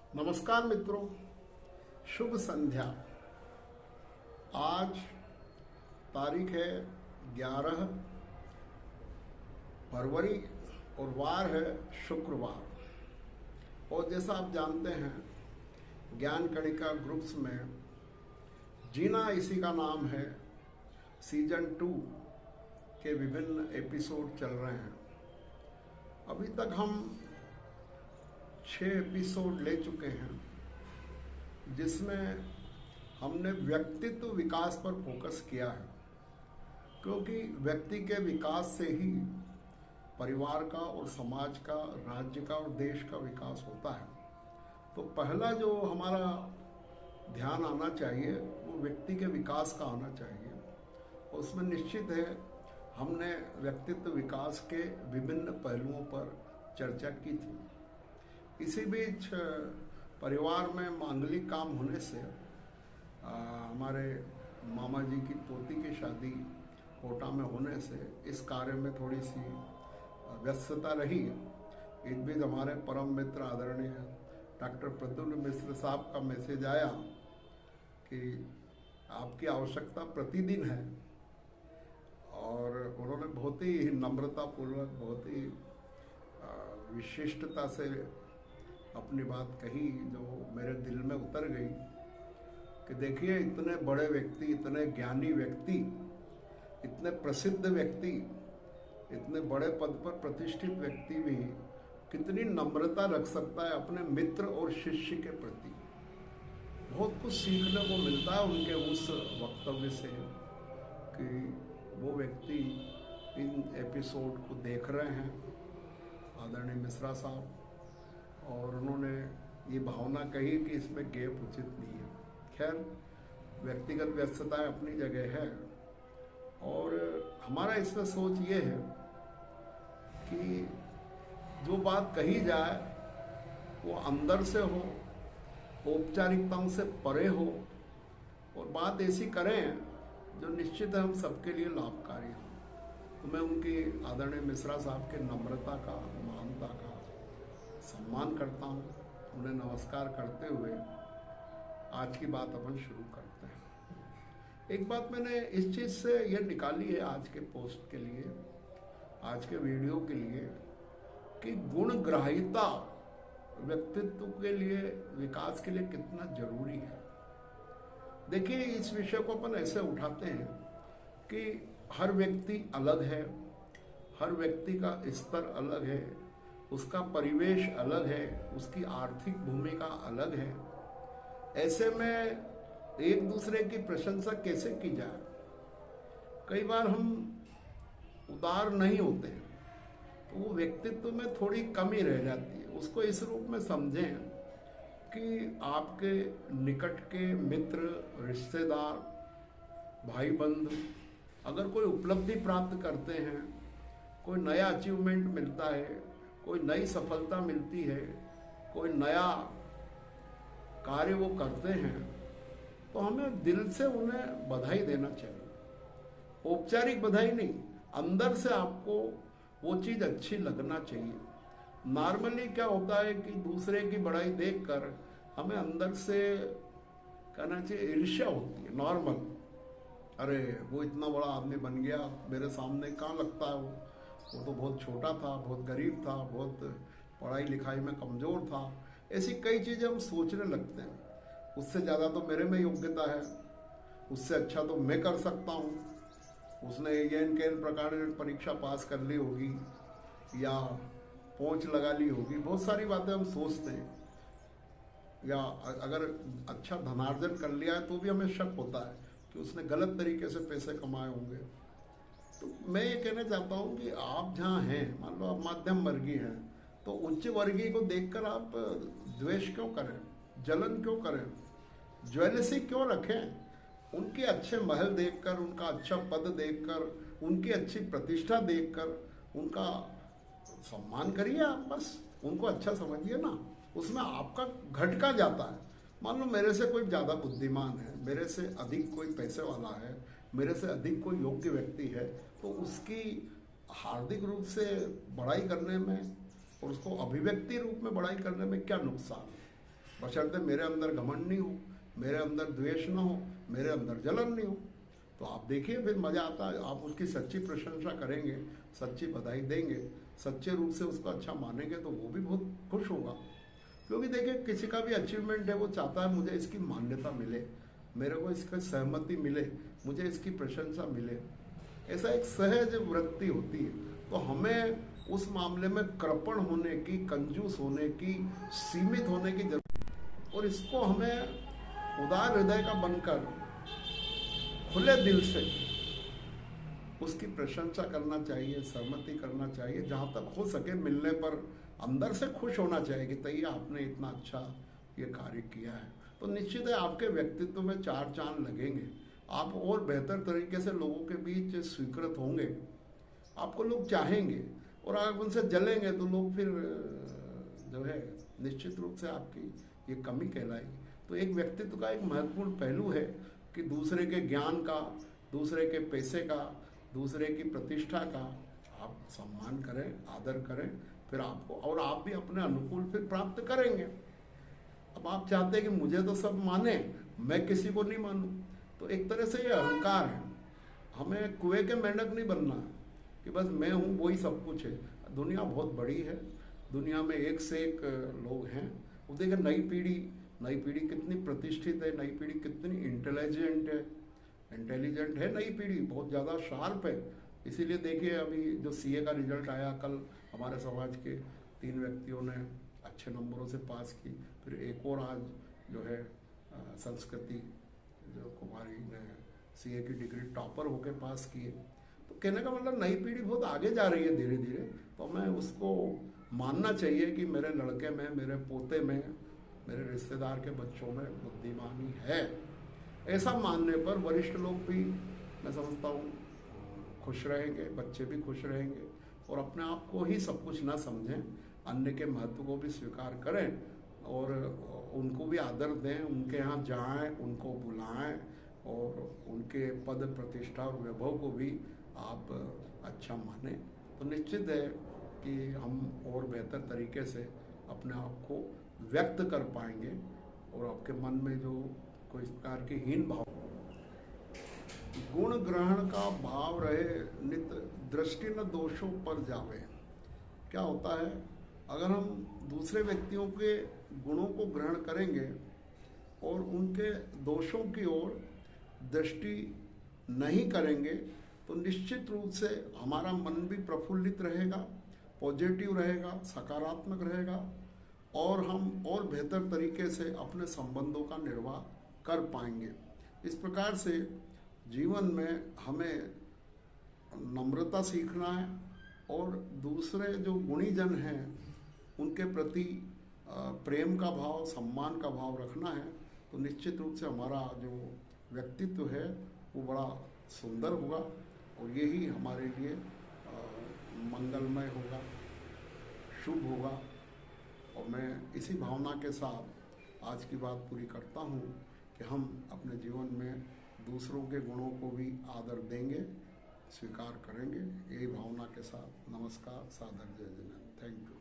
नमस्कार मित्रों, शुभ संध्या। आज तारीख है 11 फरवरी और वार है शुक्रवार। और जैसा आप जानते हैं, ज्ञान कणिका ग्रुप्स में जीना इसी का नाम है। सीजन 2 के विभिन्न एपिसोड चल रहे हैं। अभी तक हम 6 एपिसोड ले चुके हैं, जिसमें हमने व्यक्तित्व विकास पर फोकस किया है, क्योंकि व्यक्ति के विकास से ही परिवार का और समाज का, राज्य का और देश का विकास होता है। तो पहला जो हमारा ध्यान आना चाहिए वो व्यक्ति के विकास का आना चाहिए। उसमें निश्चित है हमने व्यक्तित्व विकास के विभिन्न पहलुओं पर चर्चा की थी। इसी बीच परिवार में मांगलिक काम होने से हमारे मामा जी की पोती की शादी कोटा में होने से इस कार्य में थोड़ी सी व्यस्तता रही। इस बीच हमारे परम मित्र आदरणीय डॉक्टर प्रद्युम्न मिश्र साहब का मैसेज आया कि आपकी आवश्यकता प्रतिदिन है, और उन्होंने बहुत ही नम्रतापूर्वक, बहुत ही विशिष्टता से अपनी बात कही, जो मेरे दिल में उतर गई कि देखिए, इतने बड़े व्यक्ति, इतने ज्ञानी व्यक्ति, इतने प्रसिद्ध व्यक्ति, इतने बड़े पद पर प्रतिष्ठित व्यक्ति भी कितनी नम्रता रख सकता है अपने मित्र और शिष्य के प्रति। बहुत कुछ सीखने को मिलता है उनके उस वक्तव्य से कि वो व्यक्ति इन एपिसोड को देख रहे हैं, आदरणीय मिश्रा साहब, और उन्होंने ये भावना कही कि इसमें गैप उचित नहीं है। खैर, व्यक्तिगत व्यस्तता अपनी जगह है, और हमारा इसमें सोच ये है कि जो बात कही जाए वो अंदर से हो, औपचारिकताओं से परे हो, और बात ऐसी करें जो निश्चित है हम सबके लिए लाभकारी हो। तो मैं उनकी, आदरणीय मिश्रा साहब के नम्रता का, महानता का सम्मान करता हूँ। उन्हें नमस्कार करते हुए आज की बात अपन शुरू करते हैं। एक बात मैंने इस चीज़ से यह निकाली है आज के पोस्ट के लिए, आज के वीडियो के लिए, कि गुणग्राहिता व्यक्तित्व के लिए, विकास के लिए कितना जरूरी है। देखिए, इस विषय को अपन ऐसे उठाते हैं कि हर व्यक्ति अलग है, हर व्यक्ति का स्तर अलग है, उसका परिवेश अलग है, उसकी आर्थिक भूमिका अलग है। ऐसे में एक दूसरे की प्रशंसा कैसे की जाए? कई बार हम उदार नहीं होते हैं, तो वो व्यक्तित्व में थोड़ी कमी रह जाती है। उसको इस रूप में समझें कि आपके निकट के मित्र, रिश्तेदार, भाई बंधु अगर कोई उपलब्धि प्राप्त करते हैं, कोई नया अचीवमेंट मिलता है, कोई नई सफलता मिलती है, कोई नया कार्य वो करते हैं, तो हमें दिल से उन्हें बधाई देना चाहिए। औपचारिक बधाई नहीं, अंदर से आपको वो चीज अच्छी लगना चाहिए। नॉर्मली क्या होता है कि दूसरे की बड़ाई देखकर हमें अंदर से कहना चाहिए ईर्ष्या होती है, नॉर्मल। अरे वो इतना बड़ा आदमी बन गया, मेरे सामने कहाँ लगता है वो तो बहुत छोटा था, बहुत गरीब था, बहुत पढ़ाई लिखाई में कमजोर था। ऐसी कई चीजें हम सोचने लगते हैं। उससे ज्यादा तो मेरे में योग्यता है, उससे अच्छा तो मैं कर सकता हूँ, उसने एन के एन प्रकार की परीक्षा पास कर ली होगी या पहुंच लगा ली होगी। बहुत सारी बातें हम सोचते हैं, या अगर अच्छा धनार्जन कर लिया है तो भी हमें शक होता है कि उसने गलत तरीके से पैसे कमाए होंगे। तो मैं ये कहना चाहता हूँ कि आप जहाँ हैं, मान लो आप मध्यम वर्गीय हैं, तो उच्च वर्गीय को देखकर आप द्वेष क्यों करें, जलन क्यों करें, ज्वेलसी क्यों रखें? उनके अच्छे महल देखकर, उनका अच्छा पद देखकर, उनकी अच्छी प्रतिष्ठा देखकर उनका सम्मान करिए। आप बस उनको अच्छा समझिए ना, उसमें आपका घटका जाता है। मान लो मेरे से कोई ज्यादा बुद्धिमान है, मेरे से अधिक कोई पैसे वाला है, मेरे से अधिक कोई योग्य व्यक्ति है, तो उसकी हार्दिक रूप से बड़ाई करने में और उसको अभिव्यक्ति रूप में बड़ाई करने में क्या नुकसान है? बशर्ते मेरे अंदर घमंड नहीं हो, मेरे अंदर द्वेष ना हो, मेरे अंदर जलन नहीं हो। तो आप देखिए फिर मजा आता है, आप उसकी सच्ची प्रशंसा करेंगे, सच्ची बधाई देंगे, सच्चे रूप से उसको अच्छा मानेंगे तो वो भी बहुत खुश होगा। क्योंकि देखिए किसी का भी अचीवमेंट है, वो चाहता है मुझे इसकी मान्यता मिले, मेरे को इसका सहमति मिले, मुझे इसकी प्रशंसा मिले। ऐसा एक सहज वृत्ति होती है। तो हमें उस मामले में कृपण होने की, कंजूस होने की, सीमित होने की जरूरत, और इसको हमें उदार हृदय का बनकर खुले दिल से उसकी प्रशंसा करना चाहिए, सहमति करना चाहिए, जहाँ तक हो सके मिलने पर अंदर से खुश होना चाहिए कि तैयार आपने इतना अच्छा ये कार्य किया है। तो निश्चित है आपके व्यक्तित्व में चार चांद लगेंगे, आप और बेहतर तरीके से लोगों के बीच स्वीकृत होंगे, आपको लोग चाहेंगे, और अगर उनसे जलेंगे तो लोग फिर जो है निश्चित रूप से आपकी ये कमी कहलाएगी। तो एक व्यक्तित्व का एक महत्वपूर्ण पहलू है कि दूसरे के ज्ञान का, दूसरे के पैसे का, दूसरे की प्रतिष्ठा का आप सम्मान करें, आदर करें, फिर आपको और आप भी अपने अनुकूल फिर प्राप्त करेंगे। अब आप चाहते हैं कि मुझे तो सब माने, मैं किसी को नहीं मानूं, तो एक तरह से ये अहंकार है। हमें कुएं के मेंढक नहीं बनना कि बस मैं हूँ वही सब कुछ है। दुनिया बहुत बड़ी है, दुनिया में एक से एक लोग हैं। वो देखिए नई पीढ़ी कितनी प्रतिष्ठित है, नई पीढ़ी कितनी इंटेलिजेंट है, नई पीढ़ी बहुत ज़्यादा शार्प है। इसीलिए देखिए अभी जो सीए का रिजल्ट आया कल, हमारे समाज के 3 व्यक्तियों ने अच्छे नंबरों से पास की, फिर एक और आज जो है संस्कृति जो कुमारी ने सीए की डिग्री टॉपर होकर पास की है। तो कहने का मतलब नई पीढ़ी बहुत आगे जा रही है धीरे धीरे। तो हमें उसको मानना चाहिए कि मेरे लड़के में, मेरे पोते में, मेरे रिश्तेदार के बच्चों में बुद्धिमानी है। ऐसा मानने पर वरिष्ठ लोग भी मैं समझता हूँ खुश रहेंगे, बच्चे भी खुश रहेंगे, और अपने आप को ही सब कुछ ना समझें, अन्य के महत्व को भी स्वीकार करें और उनको भी आदर दें, उनके यहाँ जाएं, उनको बुलाएं, और उनके पद प्रतिष्ठा और वैभव को भी आप अच्छा माने। तो निश्चित है कि हम और बेहतर तरीके से अपने आप को व्यक्त कर पाएंगे, और आपके मन में जो कोई प्रकार की हीन भाव, गुण ग्रहण का भाव रहे, नित दृष्टि न दोषों पर जावे। क्या होता है, अगर हम दूसरे व्यक्तियों के गुणों को ग्रहण करेंगे और उनके दोषों की ओर दृष्टि नहीं करेंगे, तो निश्चित रूप से हमारा मन भी प्रफुल्लित रहेगा, पॉजिटिव रहेगा, सकारात्मक रहेगा, और हम और बेहतर तरीके से अपने संबंधों का निर्वाह कर पाएंगे। इस प्रकार से जीवन में हमें नम्रता सीखना है, और दूसरे जो गुणीजन हैं उनके प्रति प्रेम का भाव, सम्मान का भाव रखना है। तो निश्चित रूप से हमारा जो व्यक्तित्व है वो बड़ा सुंदर होगा, और यही हमारे लिए मंगलमय होगा, शुभ होगा। और मैं इसी भावना के साथ आज की बात पूरी करता हूँ कि हम अपने जीवन में दूसरों के गुणों को भी आदर देंगे, स्वीकार करेंगे। यही भावना के साथ नमस्कार, सादर जय जयंत, थैंक यू।